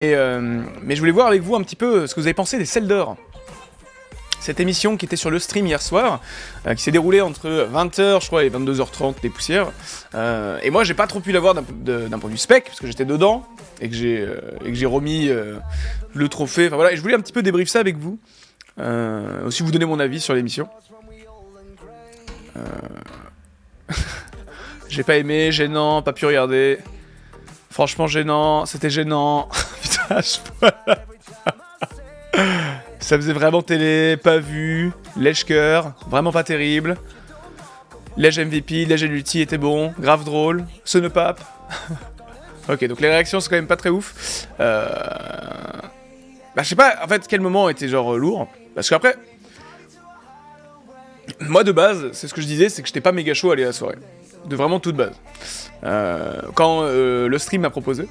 Mais je voulais voir avec vous un petit peu ce que vous avez pensé des Seldor. Cette émission qui était sur le stream hier soir, qui s'est déroulée entre 20h je crois et 22h30 des poussières. Et moi j'ai pas trop pu la voir d'un point de vue spec, parce que j'étais dedans, et que j'ai remis le trophée, enfin voilà, et je voulais un petit peu débrief ça avec vous. Aussi vous donner mon avis sur l'émission. J'ai pas aimé, gênant, pas pu regarder. Franchement gênant, c'était gênant. Putain, ça faisait vraiment télé, pas vu, lèche-cœur, vraiment pas terrible. Lège MVP, lège ulti était bon, grave drôle, Sonopape. Ok, donc les réactions c'est quand même pas très ouf. Bah je sais pas en fait quel moment était genre lourd, parce qu'après... Moi de base, c'est ce que je disais, c'est que j'étais pas méga chaud à aller à la soirée. De vraiment toute base. Quand le stream m'a proposé,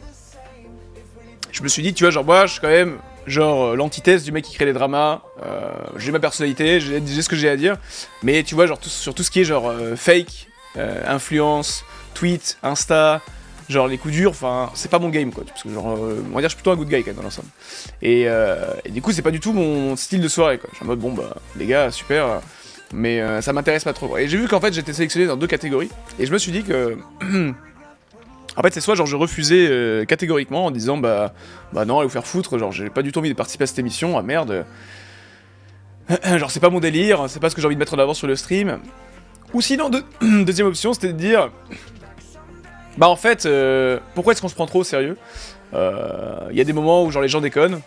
je me suis dit, tu vois, genre moi je suis quand même genre l'antithèse du mec qui crée des dramas, j'ai ma personnalité, j'ai ce que j'ai à dire, mais tu vois, genre sur tout ce qui est genre fake, influence, tweet, Insta, genre les coups durs, enfin c'est pas mon game quoi, parce que genre on va dire je suis plutôt un good guy quand même dans l'ensemble. Et du coup c'est pas du tout mon style de soirée quoi, je suis en mode bon bah les gars super, mais ça m'intéresse pas trop. Et j'ai vu qu'en fait j'étais sélectionné dans 2 catégories, et je me suis dit que... En fait, c'est soit genre je refusais catégoriquement en disant bah non, allez vous faire foutre, genre j'ai pas du tout envie de participer à cette émission, ah merde. Genre c'est pas mon délire, c'est pas ce que j'ai envie de mettre en avant sur le stream. Ou sinon, deuxième option, c'était de dire bah en fait, pourquoi est-ce qu'on se prend trop au sérieux? Il y a des moments où genre les gens déconnent,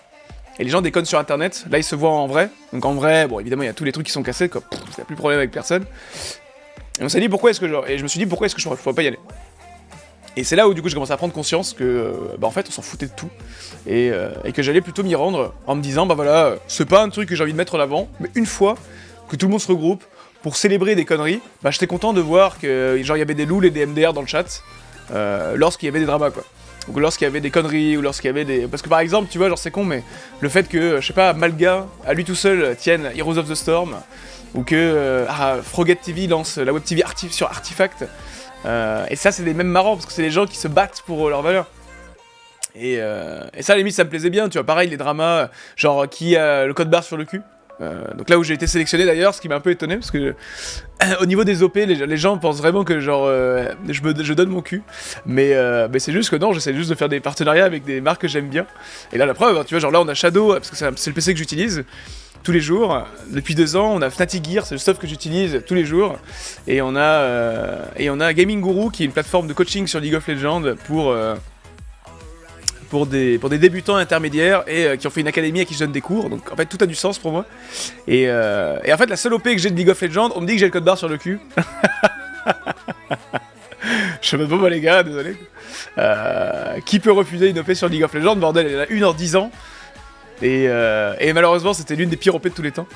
et les gens déconnent sur internet, là ils se voient en vrai, donc en vrai, bon évidemment il y a tous les trucs qui sont cassés, quoi, y a plus de problème avec personne. Et on s'est dit pourquoi est-ce que genre, et je me suis dit pourquoi est-ce que je pourrais pas y aller? Et c'est là où du coup j'ai commencé à prendre conscience que bah en fait on s'en foutait de tout, et que j'allais plutôt m'y rendre en me disant bah voilà, c'est pas un truc que j'ai envie de mettre en avant, mais une fois que tout le monde se regroupe pour célébrer des conneries, bah j'étais content de voir que genre il y avait des lools et des MDR dans le chat lorsqu'il y avait des dramas quoi. Donc lorsqu'il y avait des conneries ou lorsqu'il y avait des... Parce que par exemple tu vois genre c'est con mais le fait que je sais pas Malga à lui tout seul tienne Heroes of the Storm, ou que Froget TV lance la web TV sur Artifact. Et ça c'est des mêmes marrants parce que c'est des gens qui se battent pour leurs valeurs. Et ça à la limite ça me plaisait bien, tu vois, pareil les dramas, genre qui a le code barre sur le cul. Donc là où j'ai été sélectionné d'ailleurs, ce qui m'a un peu étonné parce que au niveau des OP les gens pensent vraiment que genre je donne mon cul, mais c'est juste que non, j'essaie juste de faire des partenariats avec des marques que j'aime bien. Et là la preuve, tu vois, genre là on a Shadow parce que c'est le PC que j'utilise tous les jours, depuis 2 ans, on a Fnatic Gear, c'est le stuff que j'utilise tous les jours, et on a Gaming Guru qui est une plateforme de coaching sur League of Legends pour des débutants intermédiaires et qui ont fait une académie à qui je donne des cours, donc en fait tout a du sens pour moi. Et en fait la seule OP que j'ai de League of Legends, on me dit que j'ai le code barre sur le cul. Je me dis bon bah les gars, désolé. Qui peut refuser une OP sur League of Legends, bordel, elle a 1 en 10 ans. Et malheureusement c'était l'une des pires OP de tous les temps.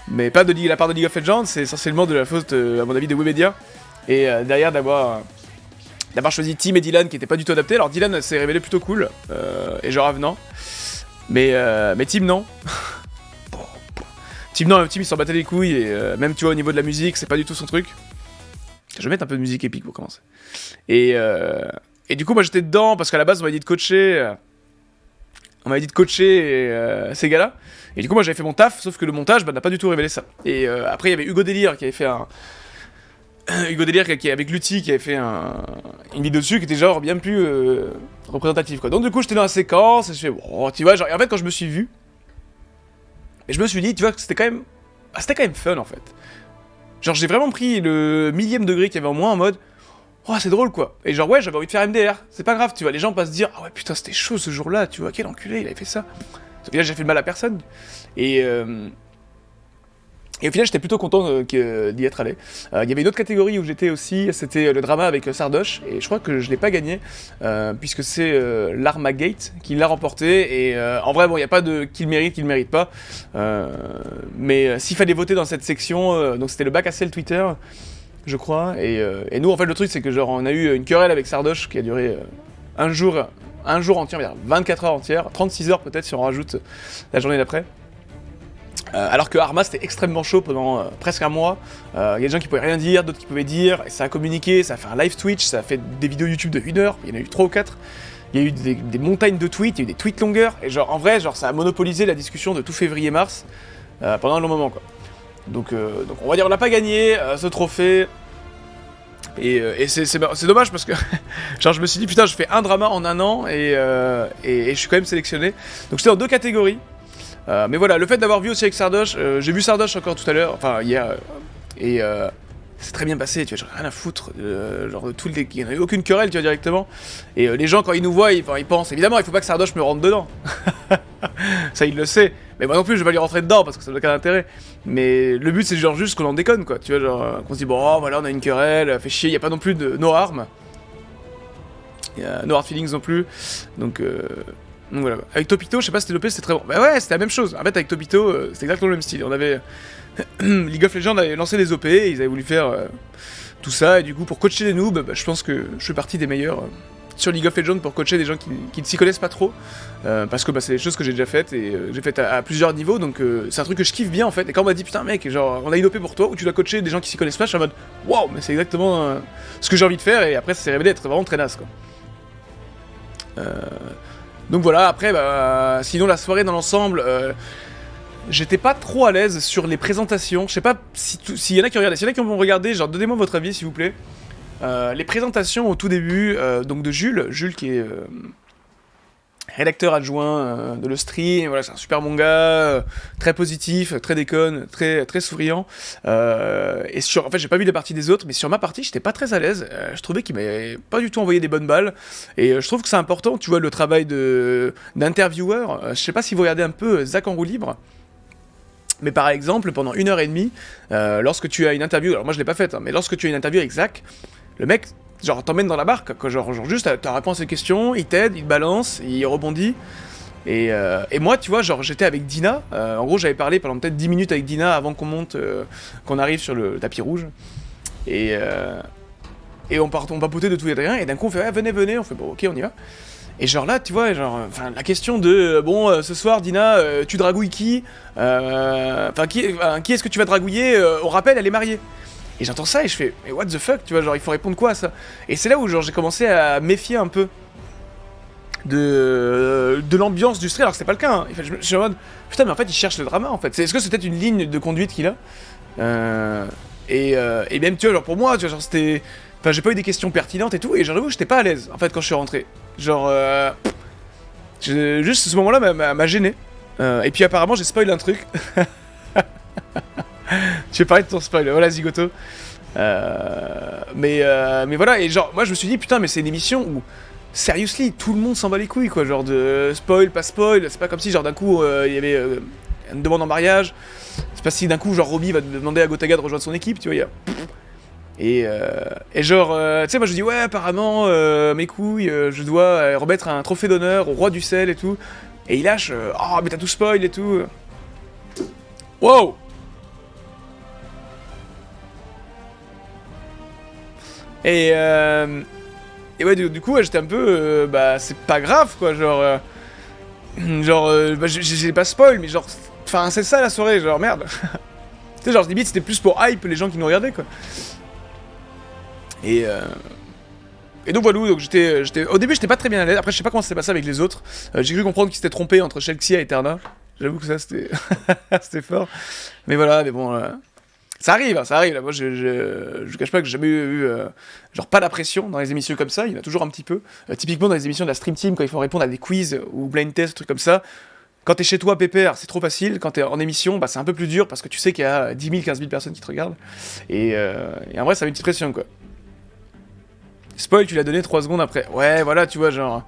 Mais pas de la part de League of Legends, c'est essentiellement de la faute à mon avis de Webedia. Et derrière d'avoir choisi Tim et Dylan qui étaient pas du tout adaptés. Alors Dylan s'est révélé plutôt cool, et genre avenant. Mais Tim non. Tim il s'en battait les couilles, et même tu vois au niveau de la musique c'est pas du tout son truc. Je vais mettre un peu de musique épique pour commencer. Et du coup moi j'étais dedans parce qu'à la base on m'avait dit de coacher... ces gars-là, et du coup moi j'avais fait mon taf, sauf que le montage n'a pas du tout révélé ça. Et après il y avait Hugo Délire qui avait fait Hugo Délire qui avec Lutti qui avait fait une vidéo dessus qui était genre bien plus représentative quoi. Donc du coup j'étais dans la séquence et je fais oh, tu vois genre, et en fait quand je me suis vu, et je me suis dit tu vois que c'était quand même fun en fait. Genre j'ai vraiment pris le millième degré qu'il y avait en moi en mode oh c'est drôle quoi, et genre ouais j'avais envie de faire MDR, c'est pas grave tu vois, les gens passent se dire ah ouais putain c'était chaud ce jour là, tu vois, quel enculé il avait fait ça, sauf que là j'ai fait de mal à personne, et au final j'étais plutôt content d'y être allé. Il y avait une autre catégorie où j'étais aussi, c'était le drama avec Sardoche, et je crois que je l'ai pas gagné, puisque c'est l'Armagate qui l'a remporté, et en vrai bon il y a pas de qui le mérite pas, mais s'il fallait voter dans cette section, donc c'était le bac à sel Twitter, je crois, et nous en fait le truc c'est que genre on a eu une querelle avec Sardoche qui a duré un jour entier, on va dire 24 heures entières, 36 heures peut-être si on rajoute la journée d'après. Alors que Arma c'était extrêmement chaud pendant presque un mois, il y a des gens qui pouvaient rien dire, d'autres qui pouvaient dire, et ça a communiqué, ça a fait un live Twitch, ça a fait des vidéos YouTube de 1 heure, il y en a eu 3 ou 4, Il y a eu des montagnes de tweets, il y a eu des tweets longueurs, et genre en vrai, genre ça a monopolisé la discussion de tout février-mars pendant un long moment, quoi. Donc on va dire on n'a pas gagné ce trophée. Et c'est dommage parce que genre je me suis dit putain je fais un drama en un an et je suis quand même sélectionné. Donc j'étais dans 2 catégories. Mais voilà, le fait d'avoir vu aussi avec Sardoche, j'ai vu Sardoche encore tout à l'heure, enfin hier, et c'est très bien passé, tu vois, j'ai rien à foutre, genre de tout le il n'y en a eu aucune querelle, tu vois, directement. Et les gens quand ils nous voient, ils pensent, évidemment il faut pas que Sardoche me rentre dedans. Ça il le sait, mais moi non plus je vais pas lui rentrer dedans parce que ça n'a aucun intérêt. Mais le but c'est genre juste qu'on en déconne quoi, tu vois, genre qu'on se dit bon oh, voilà on a une querelle, fait chier, y a pas non plus de no harm. Y a no hard feelings non plus, donc voilà. Avec Topito, je sais pas si c'était l'OP, c'était très bon. Bah ouais, c'était la même chose. En fait, avec Topito, c'était exactement le même style. On avait. League of Legends avait lancé des OP, ils avaient voulu faire tout ça, et du coup, pour coacher les noobs, bah, je pense que je fais partie des meilleurs sur League of Legends pour coacher des gens qui ne s'y connaissent pas trop. Parce que bah, c'est des choses que j'ai déjà faites, et j'ai fait à plusieurs niveaux, donc c'est un truc que je kiffe bien en fait. Et quand on m'a dit, putain, mec, genre, on a une OP pour toi où tu dois coacher des gens qui s'y connaissent pas, je suis en mode, waouh, mais c'est exactement ce que j'ai envie de faire, et après, ça s'est révélé être vraiment très naze, quoi. Donc voilà, après, bah, sinon la soirée dans l'ensemble, j'étais pas trop à l'aise sur les présentations. Je sais pas s'il y en a qui regardent, s'il y en a qui vont regarder, genre donnez-moi votre avis s'il vous plaît. Les présentations au tout début, donc de Jules qui est rédacteur adjoint de Le Stream, voilà, c'est un super bon gars, très positif, très déconne, très souriant. Et en fait, j'ai pas vu les parties des autres, mais sur ma partie, j'étais pas très à l'aise. Je trouvais qu'il m'avait pas du tout envoyé des bonnes balles. Et je trouve que c'est important, tu vois, le travail d'intervieweur. Je sais pas si vous regardez un peu Zach en roue libre. Mais par exemple, pendant 1h30, lorsque tu as une interview, alors moi je l'ai pas faite, hein, mais lorsque tu as une interview avec Zach, le mec, genre, t'emmène dans la barque, quoi, genre juste, t'as répondu à ses questions, il t'aide, il te balance, il rebondit. Et moi, tu vois, genre, j'étais avec Dina, en gros, j'avais parlé pendant peut-être 10 minutes avec Dina avant qu'on monte, qu'on arrive sur le tapis rouge. Et on papotait de tout et de rien, et d'un coup, on fait, venez, on fait, bon, ok, on y va. Et genre là, tu vois, genre, la question de, bon, ce soir, Dina, tu dragouilles qui qui est-ce que tu vas dragouiller on rappelle, elle est mariée. Et j'entends ça et je fais, mais what the fuck, tu vois, genre il faut répondre quoi à ça. Et c'est là où genre j'ai commencé à méfier un peu de l'ambiance du stream, alors que c'est pas le cas. Hein. En fait, je suis en mode, putain, mais en fait il cherche le drama en fait. Est-ce que c'est peut-être une ligne de conduite qu'il a et même tu vois, genre pour moi, tu vois, genre c'était, enfin j'ai pas eu des questions pertinentes et tout, et j'avoue j'étais pas à l'aise en fait quand je suis rentré. Genre, juste ce moment-là m'a gêné. Et puis apparemment j'ai spoil un truc. Tu veux parler de ton spoil, voilà Zigoto. Mais voilà, et genre, moi je me suis dit, putain, mais c'est une émission où, seriously, tout le monde s'en bat les couilles, quoi. Genre de spoil, pas spoil, c'est pas comme si, genre, d'un coup, il y avait une demande en mariage. C'est pas si d'un coup, genre, Robbie va demander à Gotaga de rejoindre son équipe, tu vois, il y a. Et genre, tu sais, moi je dis, ouais, apparemment, mes couilles, je dois remettre un trophée d'honneur au roi du sel et tout. Et il lâche, oh, mais t'as tout spoil et tout. Wow! Et ouais, du coup, ouais, j'étais un peu, bah, c'est pas grave, quoi, genre, bah, j'ai pas spoil, mais genre, enfin, c'est ça la soirée, genre, merde. Tu sais, genre, limite, c'était plus pour hype les gens qui nous regardaient, quoi. Et donc voilà, donc au début, j'étais pas très bien à l'aise, après, je sais pas comment ça s'est passé avec les autres. J'ai cru comprendre qu'ils s'étaient trompés entre Shelxia et Eterna. J'avoue que ça, c'était c'était fort. Mais voilà, mais bon... Ça arrive, là. Moi je cache pas que j'ai jamais eu genre pas la pression dans les émissions comme ça, il y en a toujours un petit peu. Typiquement dans les émissions de la Stream Team, quand il faut répondre à des quiz ou blind test, trucs comme ça, quand t'es chez toi pépère, c'est trop facile, quand t'es en émission, bah c'est un peu plus dur parce que tu sais qu'il y a 10 000, 15 000 personnes qui te regardent. Et en vrai ça met une petite pression quoi. Spoil, tu l'as donné 3 secondes après. Ouais, voilà, tu vois, genre...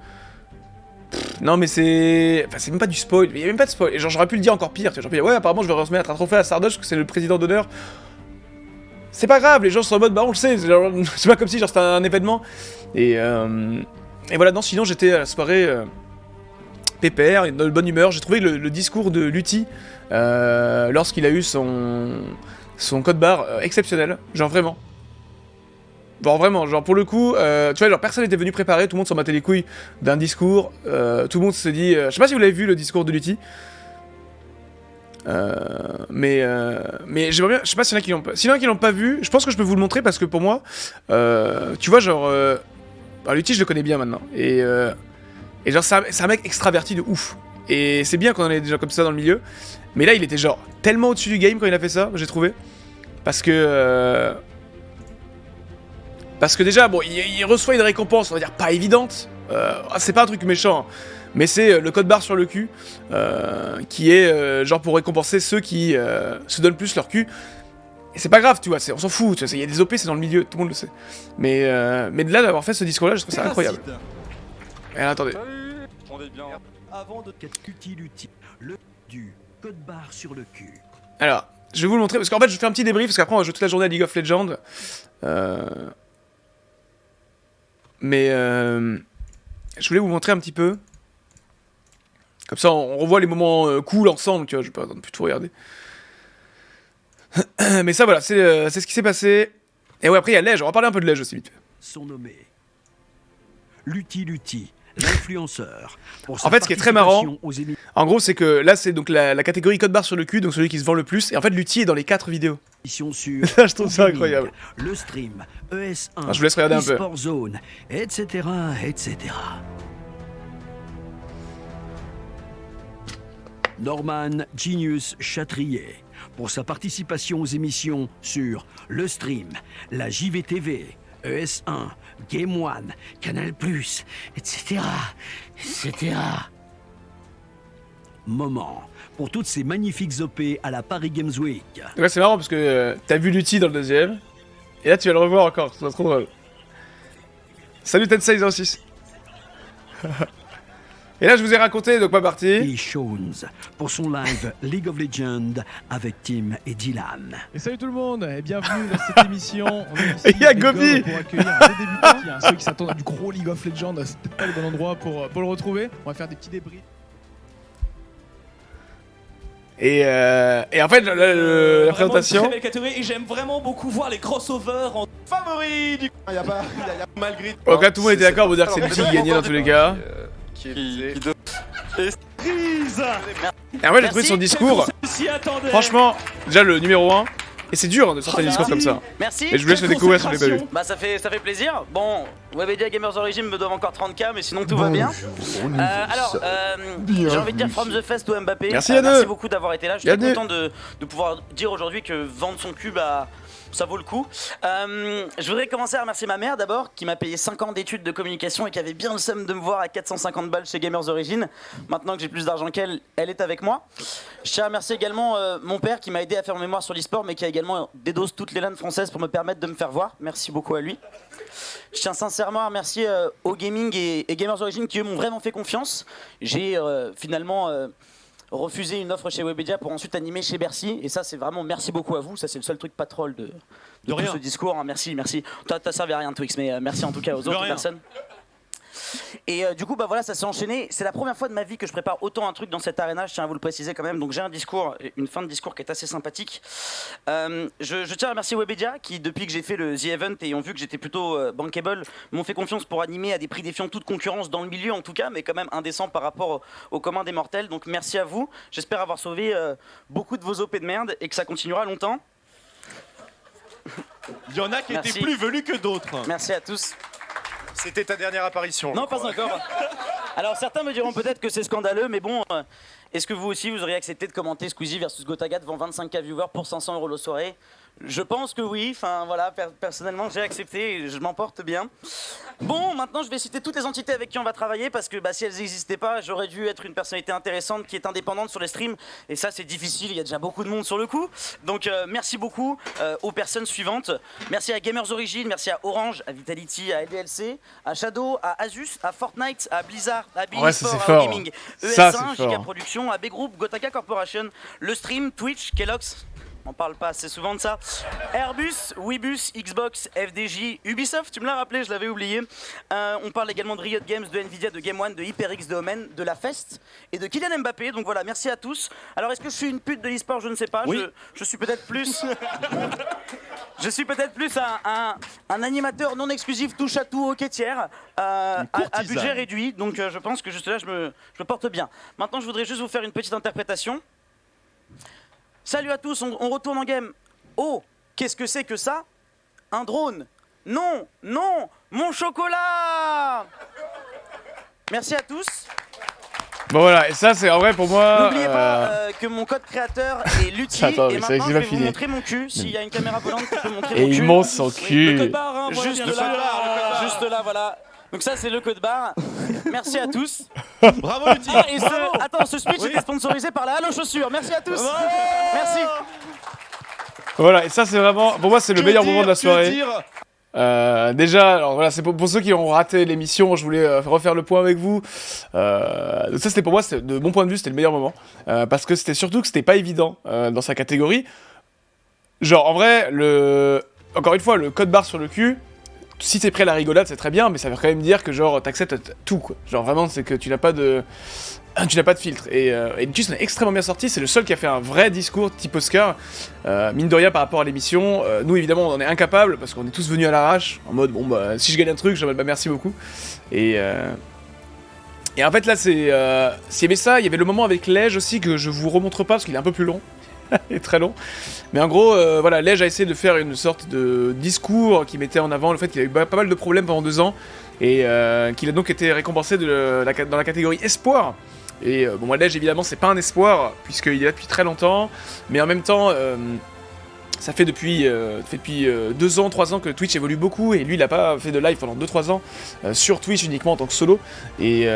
Non mais c'est... Enfin c'est même pas du spoil, il y a même pas de spoil. Et genre j'aurais pu le dire encore pire, tu vois, j'aurais pu dire ouais apparemment je vais remettre un trophée à Sardoche parce que c'est le président d'honneur. C'est pas grave, les gens sont en mode bah on le sait, c'est pas comme si genre c'était un événement. Et voilà, non sinon j'étais à la soirée pépère, dans de bonne humeur, j'ai trouvé le discours de Lutti lorsqu'il a eu son code barre exceptionnel, genre vraiment. Bon vraiment, genre pour le coup, tu vois, genre personne n'était venu préparer, tout le monde s'en battait les couilles d'un discours, tout le monde se dit, je sais pas si vous l'avez vu le discours de Lutti, mais j'aimerais bien, je sais pas s'il y en a qui l'ont pas vu, je pense que je peux vous le montrer parce que pour moi, tu vois genre, Lutti je le connais bien maintenant, et Et genre, c'est un mec extraverti de ouf. Et c'est bien qu'on en ait des gens comme ça dans le milieu. Mais là, il était genre tellement au-dessus du game quand il a fait ça, j'ai trouvé. Parce que déjà, bon, il reçoit une récompense, on va dire pas évidente. C'est pas un truc méchant, hein, mais c'est le code barre sur le cul, qui est genre pour récompenser ceux qui se donnent plus leur cul. Et c'est pas grave, tu vois, on s'en fout, il y a des OP, c'est dans le milieu, tout le monde le sait. Mais de là d'avoir fait ce discours-là, je trouve ça incroyable. Et alors, attendez. Salut, on est bien. Avant de le du code barre sur le cul. Alors, je vais vous le montrer, parce qu'en fait, je fais un petit débrief, parce qu'après, on va jouer toute la journée à League of Legends. Mais je voulais vous montrer un petit peu. Comme ça, on revoit les moments cool ensemble, tu vois, je vais pas attendre plus tout regarder. Mais ça, voilà, c'est ce qui s'est passé. Et ouais, après, il y a Lège, on va parler un peu de Lège aussi, vite fait. Sont nommés Lutti, l'influenceur. En fait, ce qui est très marrant, en gros, c'est que là, c'est donc la catégorie code barre sur le cul, donc celui qui se vend le plus. Et en fait, Lutti est dans les 4 vidéos. Sur Ça, je trouve ça incroyable. Le stream, ES1, Alors, je vous laisse regarder un peu. eSport Zone, etc., etc. Norman Genius Chatrier, pour sa participation aux émissions sur Le Stream, la JVTV, ES1, Game One, Canal+, etc., etc. Moment pour toutes ces magnifiques OP à la Paris Games Week. Ouais, c'est marrant parce que t'as vu Lutti dans le deuxième, et là tu vas le revoir encore, c'est trop drôle. Salut Tensei06. Et là je vous ai raconté donc ma partie. Et Shones pour son live League of Legends avec Tim et Dylan. Et salut tout le monde et bienvenue dans cette émission. On est ici Il y a avec Gobi Gob pour accueillir un des débutants. Il y a ceux qui s'attendent à du gros League of Legends, c'est peut-être pas le bon endroit pour le retrouver. On va faire des petits débriefs. Et en fait, la présentation. Très belle catégorie et j'aime vraiment beaucoup voir les crossovers en favoris du. Il y a pas, malgré. Donc là, tout le monde était d'accord pour dire que c'est Lutti qui gagnait dans tous les cas. Qui Prise. Et en fait, j'ai trouvé son discours. Franchement, déjà le numéro 1. Et c'est dur hein, de sortir des discours comme ça. Merci. Et je vous laisse le découvrir si vous l'avez pas vu. Bah ça fait plaisir. Bon, Webedia Gamers Origin me doivent encore 30K, mais sinon tout va bien. Alors, j'ai envie de dire from the fest au Mbappé. Merci merci beaucoup d'avoir été là. Je suis très Yannick. content de pouvoir dire aujourd'hui que vendre son cube ça vaut le coup. Je voudrais commencer à remercier ma mère d'abord, qui m'a payé 5 ans d'études de communication et qui avait bien le seum de me voir à 450 balles chez Gamers Origin. Maintenant que j'ai plus d'argent qu'elle, elle est avec moi. Je tiens à remercier également mon père qui m'a aidé à faire mon mémoire sur l'e-sport, mais qui a également dédosé toutes les LAN françaises pour me permettre de me faire voir. Merci beaucoup à lui. Je tiens sincèrement à remercier au Gaming et Gamers Origin qui eux m'ont vraiment fait confiance. J'ai finalement refuser une offre chez Webedia pour ensuite animer chez Bercy, et ça c'est vraiment merci beaucoup à vous, ça c'est le seul truc pas troll de tout ce discours, hein. Merci. T'as servi à rien Twix, mais merci en tout cas aux autres personnes. Et du coup bah voilà, ça s'est enchaîné. C'est la première fois de ma vie que je prépare autant un truc dans cette arena, je tiens à vous le préciser quand même. Donc j'ai un discours, une fin de discours qui est assez sympathique. Je tiens à remercier Webedia qui depuis que j'ai fait le The Event et ont vu que j'étais plutôt bankable, m'ont fait confiance pour animer à des prix défiant toute concurrence dans le milieu en tout cas, mais quand même indécent par rapport au commun des mortels. Donc merci à vous, j'espère avoir sauvé beaucoup de vos OP de merde et que ça continuera longtemps. Il y en a qui étaient plus velus que d'autres. Merci à tous. C'était ta dernière apparition. Non, pas encore. Alors certains me diront peut-être que c'est scandaleux, mais bon, est-ce que vous aussi vous auriez accepté de commenter Squeezie versus Gotaga devant 25K viewers pour 500 € la soirée? Je pense que oui, enfin voilà, personnellement j'ai accepté et je m'en porte bien. Bon, maintenant je vais citer toutes les entités avec qui on va travailler parce que si elles n'existaient pas, j'aurais dû être une personnalité intéressante qui est indépendante sur les streams et ça c'est difficile, il y a déjà beaucoup de monde sur le coup. Donc merci beaucoup aux personnes suivantes. Merci à Gamers Origin, merci à Orange, à Vitality, à LDLC, à Shadow, à Asus, à Fortnite, à Blizzard, à Billy Sport, à Gaming, ES1, Giga Production, à B-Group, Gotaka Corporation, le stream, Twitch, Kellogg's. On parle pas assez souvent de ça. Airbus, Webus, Xbox, FDJ, Ubisoft, tu me l'as rappelé, je l'avais oublié. On parle également de Riot Games, de Nvidia, de Game One, de HyperX, de Omen, de La Fest et de Kylian Mbappé. Donc voilà, merci à tous. Alors est-ce que je suis une pute de l'e-sport? Je ne sais pas. Oui. Je suis peut-être plus. Je suis peut-être plus un animateur non exclusif touche à tout hockey tiers à budget réduit. Donc je pense que juste là je me porte bien. Maintenant je voudrais juste vous faire une petite interprétation. Salut à tous, on retourne en game. Oh, qu'est-ce que c'est que ça? Un drone? Non, non, mon chocolat! Merci à tous. Bon voilà, et ça c'est en vrai pour moi. N'oubliez pas que mon code créateur est Lutti. Attends, Et mais maintenant, c'est je pas vais vous fini. montrer mon cul. S'il y a une caméra volante qui peut montrer Et mon cul. il monte son Le cul. code barre, hein, voilà, Juste bien sûr. là, juste là, voilà. Donc ça, c'est le code barre. Merci à tous. Bravo, Lutti. Ah, et attends, ce speech était sponsorisé par la Halo Chaussures. Merci à tous. Merci. Voilà, et ça c'est vraiment. Pour moi, c'est le meilleur moment de la soirée. dire Déjà, alors voilà, c'est pour ceux qui ont raté l'émission, je voulais refaire le point avec vous. Donc ça, c'était pour moi, de mon point de vue, c'était le meilleur moment. Parce que c'était surtout que c'était pas évident dans sa catégorie. Genre, en vrai, encore une fois, le code barre sur le cul, si t'es prêt à la rigolade, c'est très bien, mais ça veut quand même dire que genre, t'acceptes tout, quoi. Genre, vraiment, c'est que tu n'as pas de filtre. Et Lutti est extrêmement bien sorti, c'est le seul qui a fait un vrai discours type Oscar, mine de rien par rapport à l'émission. Nous évidemment on en est incapables parce qu'on est tous venus à l'arrache, en mode bon bah si je gagne un truc, je bah merci beaucoup. Et en fait là s'il y avait ça, il y avait le moment avec Lej aussi que je vous remontre pas parce qu'il est un peu plus long. Il est très long. Mais en gros, voilà, Lej a essayé de faire une sorte de discours qui mettait en avant le fait qu'il a eu pas mal de problèmes pendant 2 ans et qu'il a donc été récompensé dans la catégorie espoir. Et bon, moi, Lej, évidemment, c'est pas un espoir, puisqu'il est là depuis très longtemps, mais en même temps, ça fait depuis 2 ans, 3 ans que Twitch évolue beaucoup, et lui, il a pas fait de live pendant 2-3 ans, sur Twitch uniquement en tant que solo, et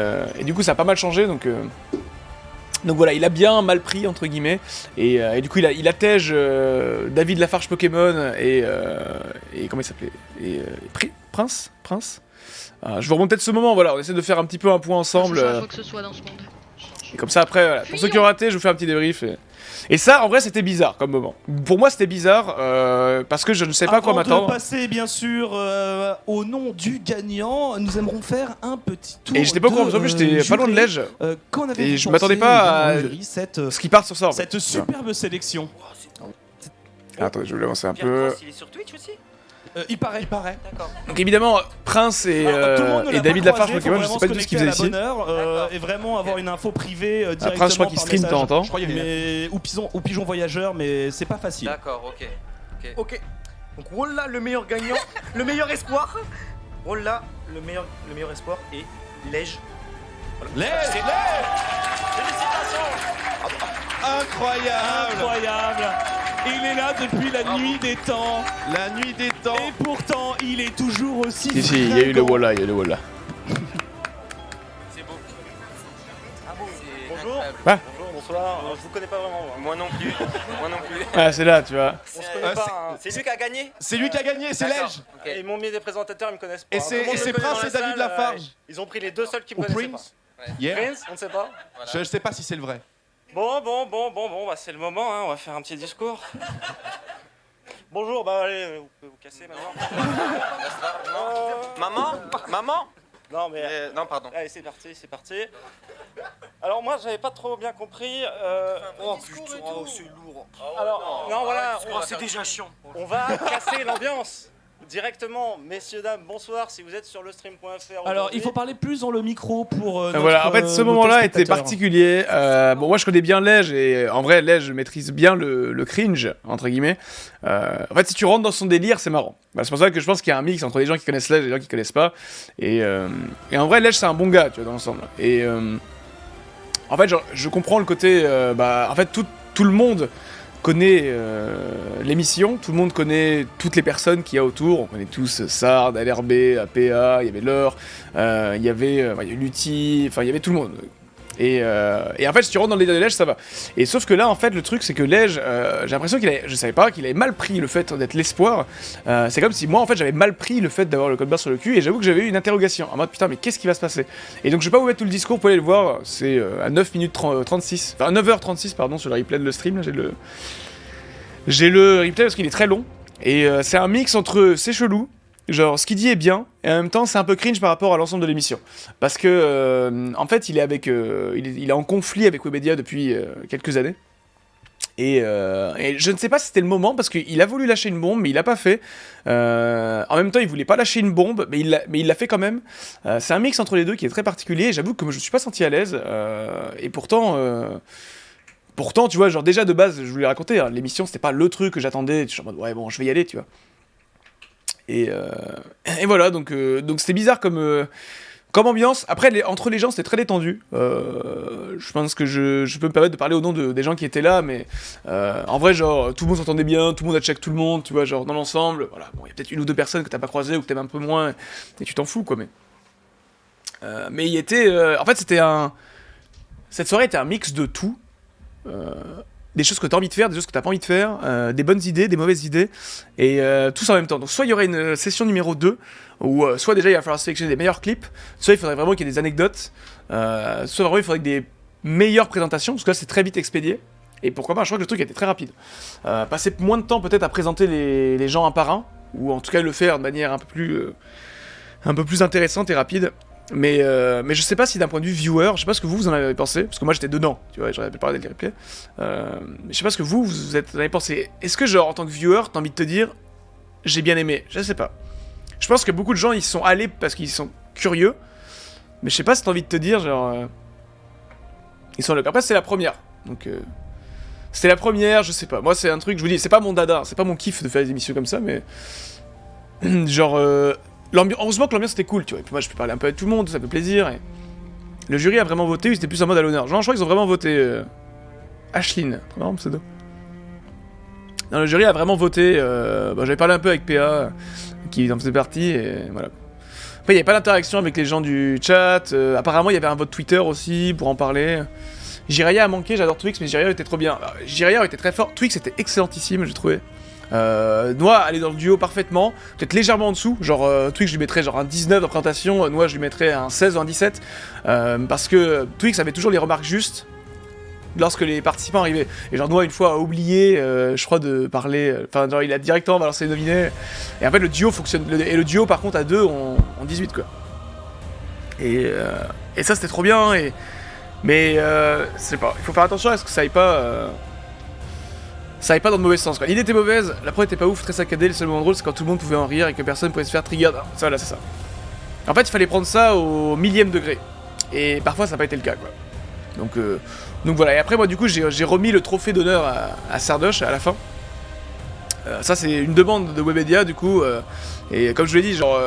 du coup, ça a pas mal changé, donc voilà, il a bien mal pris, entre guillemets, et du coup, il attège David Lafarge Pokémon, et comment il s'appelait Prince je vous remonte peut-être ce moment, voilà, on essaie de faire un petit peu un point ensemble. Ça change quoi que ce soit dans ce monde. Et comme ça après, voilà. Pour ceux qui ont raté, je vous fais un petit débrief. Et ça, en vrai, c'était bizarre comme moment. Pour moi, c'était bizarre parce que je ne sais pas quoi Avant m'attendre. de passer bien sûr au nom du gagnant, nous aimerons faire un petit tour. Et j'étais pas au courant, parce qu'en plus j'étais pas loin de Lej. Qu'en avez-vous Et je pensé, m'attendais pas à évidemment, jury, cette ce qui part sur ça. En fait. cette superbe sélection. Attends, je vais avancer un Pierre peu. Cross, il est sur Twitch aussi. Il paraît. D'accord. Donc évidemment, Prince et, Alors, tout le monde ne l'a et David pas Lafarge croisé, Pokémon, je faut sais pas du tout vraiment ce qu'ils se faisaient connecter à ici. la bonne heure, et vraiment avoir une info privée directement Prince, je crois qu'il par stream de temps en temps. message. Mais ou pigeon voyageur, mais c'est pas facile. D'accord, ok. Ok, donc voilà le meilleur gagnant, le meilleur espoir. Voilà le meilleur espoir et Lej. Incroyable. Il est là depuis la nuit des temps. La nuit des temps. Et pourtant, il est toujours aussi. Si, il y a eu le voilà, C'est beau. Bonjour. Ah. Bonjour, bonsoir. Je vous connais pas vraiment. Moi non plus. Ah, c'est là, tu vois. On se connaît pas. C'est lui qui a gagné. C'est lui qui a gagné, c'est D'accord. Lej. Ok. Ils m'ont mis des présentateurs, ils me connaissent pas. Et c'est Tout le monde me connaît Prince dans la et David salle, Lafarge. Ils ont pris les 2 seuls qui me Ou connaissaient Prince. pas. Yeah. Prince, on ne sait pas. Je sais pas si c'est le vrai. Bon, bah, c'est le moment, hein, on va faire un petit discours. Bonjour, bah allez, vous pouvez vous casser maintenant. Maman. Non mais Non, pardon. allez, c'est parti. Alors moi j'avais pas trop bien compris. Oh putain, oh, c'est lourd. Alors non voilà, c'est déjà chiant. on va casser l'ambiance directement, messieurs dames. Bonsoir si vous êtes sur le stream.fr. Alors, il faut parler plus dans le micro pour. Voilà, en fait, ce moment-là était particulier. Bon, moi, je connais bien Lej, et en vrai, Lej maîtrise bien le cringe, entre guillemets. En fait, si tu rentres dans son délire, c'est marrant. Bah, c'est pour ça que je pense qu'il y a un mix entre les gens qui connaissent Lej et les gens qui connaissent pas. Et en vrai, Lej, c'est un bon gars, tu vois, dans l'ensemble. Et en fait, genre, je comprends le côté. En fait, tout le monde connaît l'émission, tout le monde connaît toutes les personnes qu'il y a autour, on connaît tous Sard, LRB, APA, il y avait Laure, il y avait Lutti, enfin il y avait tout le monde. Et en fait, si tu rentres dans le délire de Lej, ça va. Et sauf que là, en fait, le truc, c'est que Lej, j'ai l'impression je savais pas, qu'il avait mal pris le fait d'être l'espoir. C'est comme si moi, en fait, j'avais mal pris le fait d'avoir le code barre sur le cul, et j'avoue que j'avais eu une interrogation. En mode, putain, mais qu'est-ce qui va se passer? Et donc, je vais pas vous mettre tout le discours, vous pouvez aller le voir, c'est à 9 minutes 36, enfin 9h36, pardon, sur le replay de le stream, là, j'ai le replay parce qu'il est très long, et c'est un mix entre c'est chelou, genre ce qu'il dit est bien, et en même temps c'est un peu cringe par rapport à l'ensemble de l'émission. Parce que, en fait, il est en conflit avec Webedia depuis quelques années. Et je ne sais pas si c'était le moment, parce qu'il a voulu lâcher une bombe, mais il l'a pas fait. En même temps, il voulait pas lâcher une bombe, mais il l'a fait quand même. C'est un mix entre les deux qui est très particulier, et j'avoue que je me suis pas senti à l'aise, et Pourtant, tu vois, genre déjà de base, je vous l'ai raconté, hein, l'émission c'était pas le truc que j'attendais, je suis en mode ouais bon, je vais y aller, tu vois. Et voilà, donc c'était bizarre comme Comme ambiance, après, entre les gens, c'était très détendu. Je pense que je peux me permettre de parler au nom des gens qui étaient là, mais en vrai, genre, tout le monde s'entendait bien, tout le monde a check tout le monde, tu vois, genre, dans l'ensemble. Voilà, bon, il y a peut-être une ou deux personnes que t'as pas croisées ou que t'aimes un peu moins, et tu t'en fous, quoi, mais il était... en fait, cette soirée était un mix de tout. Des choses que t'as envie de faire, des choses que t'as pas envie de faire, des bonnes idées, des mauvaises idées, et tous en même temps. Donc soit il y aurait une session numéro 2, où soit déjà il va falloir sélectionner des meilleurs clips, soit il faudrait vraiment qu'il y ait des anecdotes, soit vraiment il faudrait que des meilleures présentations, parce que là c'est très vite expédié, et pourquoi pas, je crois que le truc était très rapide. Passer moins de temps peut-être à présenter les gens un par un, ou en tout cas le faire de manière un peu plus intéressante et rapide. Mais je sais pas si d'un point de vue viewer, je sais pas ce que vous en avez pensé, parce que moi j'étais dedans, tu vois, j'aurais pu parler des replays. Mais je sais pas ce que vous en avez pensé. Est-ce que genre en tant que viewer, t'as envie de te dire, j'ai bien aimé, je sais pas. Je pense que beaucoup de gens ils sont allés parce qu'ils sont curieux, mais je sais pas si t'as envie de te dire genre, ils sont là. Après c'est la première, donc c'était la première, je sais pas. Moi c'est un truc, je vous dis, c'est pas mon dada, c'est pas mon kiff de faire des émissions comme ça, mais genre. Heureusement que l'ambiance était cool, tu vois. Et puis moi, je peux parler un peu avec tout le monde, ça fait plaisir. Et le jury a vraiment voté, ou c'était plus en mode à l'honneur. Genre, je crois qu'ils ont vraiment voté. Ashlyn, très marrant pseudo. Non, le jury a vraiment voté. J'avais parlé un peu avec PA, qui en faisait partie, et voilà. Après, il n'y avait pas d'interaction avec les gens du chat. Apparemment, il y avait un vote Twitter aussi pour en parler. Jiraya a manqué, j'adore Twix, mais Jiraya était trop bien. Jiraya était très fort. Twix était excellentissime, j'ai trouvé. Noah allait dans le duo parfaitement, peut-être légèrement en dessous, genre Twix je lui mettrais genre un 19 de présentation, Noah je lui mettrais un 16 ou un 17, parce que Twix avait toujours les remarques justes lorsque les participants arrivaient, et genre Noah une fois a oublié, je crois de parler, enfin genre il a directement balancé les nominés, et en fait le duo fonctionne, et le duo par contre à deux en 18 quoi, et ça c'était trop bien, mais je sais pas, il faut faire attention à ce que ça aille pas... Ça aille pas dans le mauvais sens quoi. L'idée était mauvaise, la prod était pas ouf, très saccadée, le seul moment drôle c'est quand tout le monde pouvait en rire et que personne pouvait se faire trigger. Ça là c'est ça. En fait il fallait prendre ça au millième degré. Et parfois ça n'a pas été le cas quoi. Donc voilà, et après moi du coup j'ai remis le trophée d'honneur à Sardoche à la fin. Ça c'est une demande de Webedia du coup. Et comme je vous l'ai dit, genre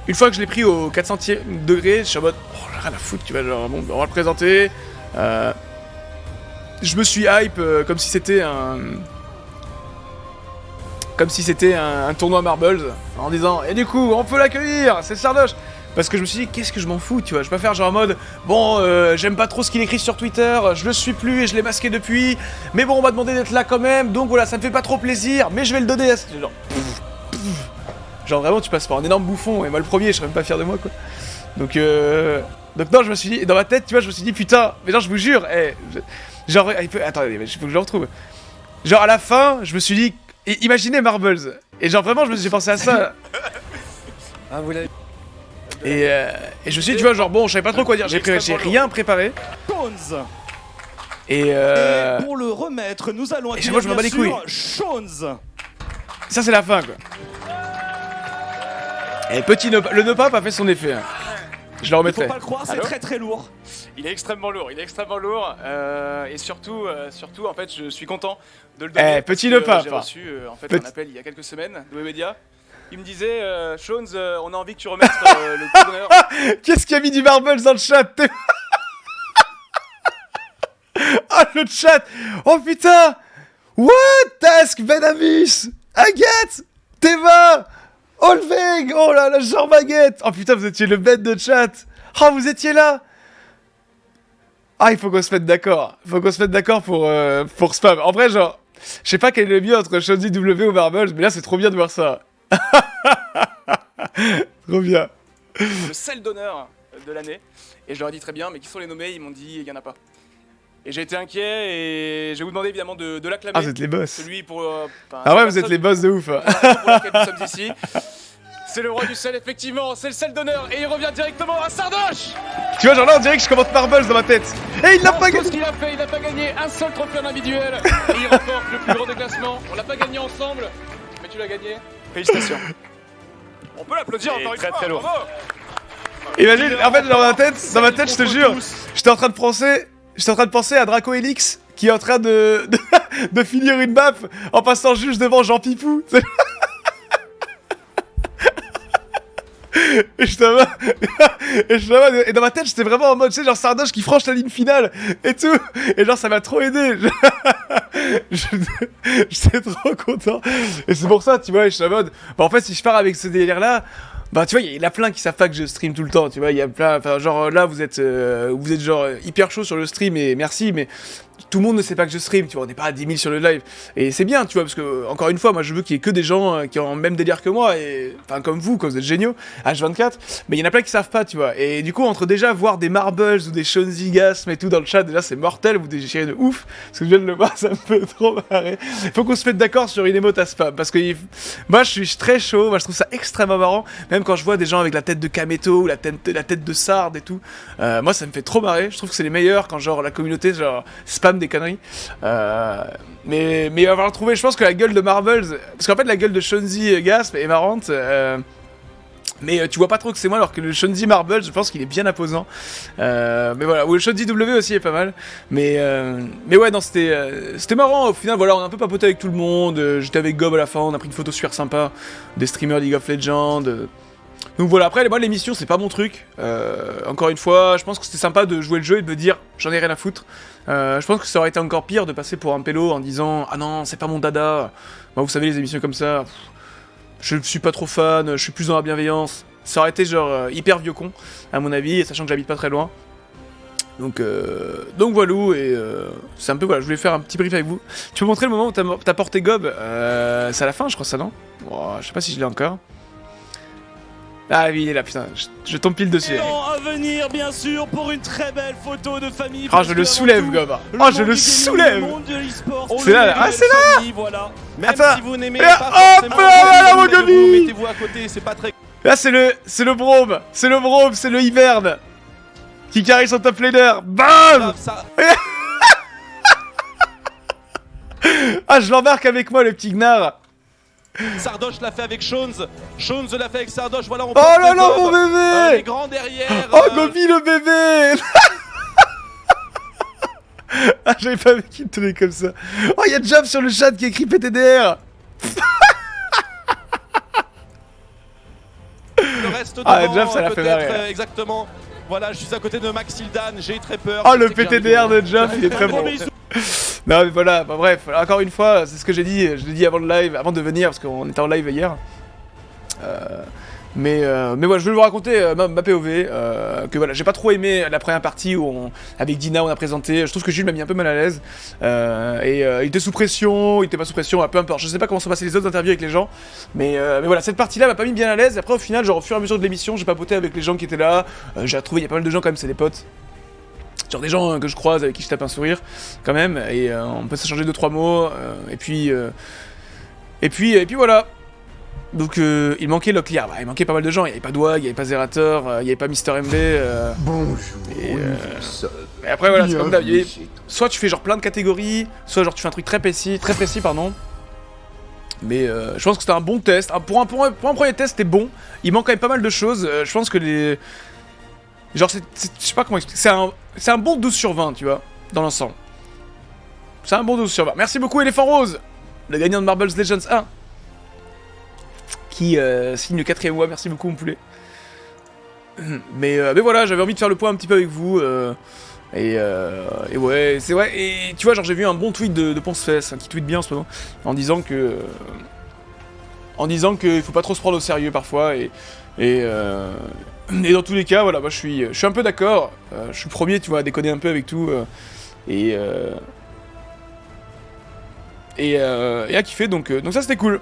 une fois que je l'ai pris au 400e degré, je suis en mode oh rien à foutre, tu vois, genre bon on va le présenter. Je me suis hype comme si c'était un tournoi Marbles en disant et du coup on peut l'accueillir, c'est Sardoche. Parce que je me suis dit qu'est-ce que je m'en fous, tu vois, je peux pas faire genre en mode bon j'aime pas trop ce qu'il écrit sur Twitter, je le suis plus et je l'ai masqué depuis, mais bon on m'a demandé d'être là quand même, donc voilà ça me fait pas trop plaisir, mais je vais le donner à genre vraiment tu passes par un énorme bouffon et moi le premier je serais même pas fier de moi quoi. Donc non je me suis dit, dans ma tête tu vois je me suis dit putain, mais non je vous jure, genre, attendez, il faut que je le retrouve. Genre à la fin, je me suis dit, imaginez Marbles. Et genre vraiment, j'ai pensé à ça. Ah, vous l'avez. Et je me suis dit, tu vois, genre bon, je savais pas trop quoi dire. J'ai rien préparé. Shones. Et pour le remettre, nous allons moi, je me bats les couilles. Shones. Ça c'est la fin quoi. Et le nœud-pape a fait son effet. Hein. Je le remettrai. Faut pas le croire, c'est très très lourd. Il est extrêmement lourd, et surtout, en fait, je suis content de le donner. Petit le pape. J'ai reçu en fait un appel il y a quelques semaines de Webedia. Il me disait, Shones, on a envie que tu remettes le coup d'honneur. Qu'est-ce qu'il y a mis du Marbles dans le chat? Ah le chat. Oh putain. What? Task, Benamus, Agathe, Teva, Olveg, oh là là, Jean Baguette. Oh putain, vous étiez le bête de chat. Oh, vous étiez là. Ah, il faut qu'on se mette d'accord. Faut qu'on se mette d'accord pour spam. En vrai, genre, je sais pas quel est le mieux entre Shonesy W ou Marbles, mais là, c'est trop bien de voir ça. Trop bien. Le seul d'honneur de l'année. Et je leur ai dit très bien, mais qui sont les nommés? Ils m'ont dit, il y en a pas. Et j'ai été inquiet et je vais vous demander évidemment de l'acclamer. Ah, vous êtes les boss. Celui pour. Ah ouais, vous êtes les boss de ouf. Pour laquelle nous sommes ici. C'est le roi du sel, effectivement, c'est le sel d'honneur et il revient directement à Sardoche. Tu vois, genre là, on dirait que je commente Marbles dans ma tête. Et il l'a pas gagné. Ce qu'il a fait, il n'a pas gagné un seul trophée en individuel. Et il remporte le plus gros des classements. On l'a pas gagné ensemble, mais tu l'as gagné. Félicitations. On peut l'applaudir encore une fois. Très lourd. Imagine, en fait, dans ma tête, je te jure, j'étais en train de penser à Draco Helix qui est en train de finir une map en passant juste devant Jean Pipou. Et je t'en et dans ma tête, j'étais vraiment en mode, tu sais, genre Sardoche qui franchit la ligne finale et tout. Et genre, ça m'a trop aidé. J'étais trop content. Et c'est pour ça, tu vois, je suis en mode, bah en fait, si je pars avec ce délire-là, bah tu vois, il y en a plein qui savent pas que je stream tout le temps, tu vois, il y a plein, enfin genre là, vous êtes genre hyper chaud sur le stream et merci, mais tout le monde ne sait pas que je stream, tu vois, on n'est pas à 10 000 sur le live. Et c'est bien, tu vois, parce que, encore une fois, moi je veux qu'il y ait que des gens qui ont le même délire que moi, et enfin comme vous, quand vous êtes géniaux, H24, mais il y en a plein qui savent pas, tu vois. Et du coup, entre déjà voir des Marbles ou des Sean Zigasm et tout dans le chat, déjà c'est mortel, vous déchirez de ouf, parce que je viens de le voir, ça me fait trop marrer. Faut qu'on se mette d'accord sur une émote à spam, parce que moi je suis très chaud, moi je trouve ça extrêmement marrant, même quand je vois des gens avec la tête de Kameto ou la tête de Sard et tout, moi ça me fait trop marrer, je trouve que c'est les meilleurs quand genre la communauté genre spam des conneries. Mais il va falloir trouver, je pense que la gueule de Marvels, parce qu'en fait la gueule de Shonzi Gasp est marrante, mais tu vois pas trop que c'est moi, alors que le Shonzi Marbles, je pense qu'il est bien imposant. Mais voilà, ou le Shonzi W aussi est pas mal. Mais ouais, non, c'était marrant. Au final, voilà, on a un peu papoté avec tout le monde. J'étais avec Gob à la fin, on a pris une photo super sympa des streamers League of Legends. Donc voilà, après, moi, l'émission, c'est pas mon truc. Encore une fois, je pense que c'était sympa de jouer le jeu et de me dire, j'en ai rien à foutre. Je pense que ça aurait été encore pire de passer pour un pélo en disant, ah non, c'est pas mon dada. Moi, vous savez, les émissions comme ça, je suis pas trop fan, je suis plus dans la bienveillance. Ça aurait été genre hyper vieux con, à mon avis, sachant que j'habite pas très loin. Donc voilà, et c'est un peu, voilà, je voulais faire un petit brief avec vous. Tu peux montrer le moment où t'as porté Gob c'est à la fin, je crois, ça, non? Je sais pas si je l'ai encore. Ah oui, il est là, putain, je tombe pile dessus. À venir, bien sûr, pour une très belle photo de famille. Oh, je le soulève, Gob. Oh, je le soulève. C'est là, ah, c'est là. Voilà. Même Attends. si vous n'aimez Et pas hop forcément là, le mon jeu, Gobi. mettez-vous à côté, c'est pas très... Là, c'est le Brome, c'est le Hiverne qui carry son top laner. Bam. grave, ça. Ah, je l'embarque avec moi, le petit gnard. Sardoche l'a fait avec Shones. Shones l'a fait avec Sardoche. Voilà, on Oh porte là le là, Gob. mon bébé. Les grands derrière. Oh, Gobi, le bébé. Ah, j'avais pas vu qu'il tenait comme ça. Oh, il y a Job sur le chat qui écrit PTDR. Le reste devant, Ah, Job, ça l'a fait peut-être, marrer. Exactement. Voilà, je suis à côté de Max Hildan, j'ai très peur. Oh, Je le sais que PTDR j'arrive de Job, il est très bon. Non mais voilà, bah bref, alors, encore une fois, c'est ce que j'ai dit, je l'ai dit avant le live, avant de venir, parce qu'on était en live hier. Mais voilà, je vais vous raconter ma POV, que voilà, j'ai pas trop aimé la première partie où avec Dina on a présenté, je trouve que Jules m'a mis un peu mal à l'aise, il était sous pression, il était pas sous pression, peu importe, je sais pas comment sont passées les autres interviews avec les gens, mais voilà, cette partie-là m'a pas mis bien à l'aise, et après au final, genre au fur et à mesure de l'émission, j'ai papoté avec les gens qui étaient là, j'ai trouvé, il y a pas mal de gens quand même, c'est des potes. Genre des gens que je croise, avec qui je tape un sourire, quand même, et on peut s'échanger 2-3 mots, et puis voilà. Donc il manquait Locklear, il manquait pas mal de gens, il y avait pas Dwag, il y avait pas Zerator, il y avait pas Mister MB. Bonjour, et après voilà, c'est comme d'hab, soit tu fais genre plein de catégories, soit genre tu fais un truc très précis, pardon. Mais je pense que c'était un bon test, pour un premier test c'était bon, il manque quand même pas mal de choses, je pense que les... Genre je sais pas comment expliquer, c'est un bon 12 sur 20, tu vois, dans l'ensemble. C'est un bon 12 sur 20. Merci beaucoup Éléphant Rose, le gagnant de Marbles Legends 1. Qui signe le 4ème mois, merci beaucoup mon poulet. Mais voilà, j'avais envie de faire le point un petit peu avec vous. Et ouais, c'est vrai. Et tu vois, genre j'ai vu un bon tweet de Poncefesse, qui tweet bien en ce moment, en disant que il faut pas trop se prendre au sérieux parfois. Et dans tous les cas, voilà, moi je suis un peu d'accord. Je suis le premier, tu vois, à déconner un peu avec tout. Et à kiffer, donc ça c'était cool.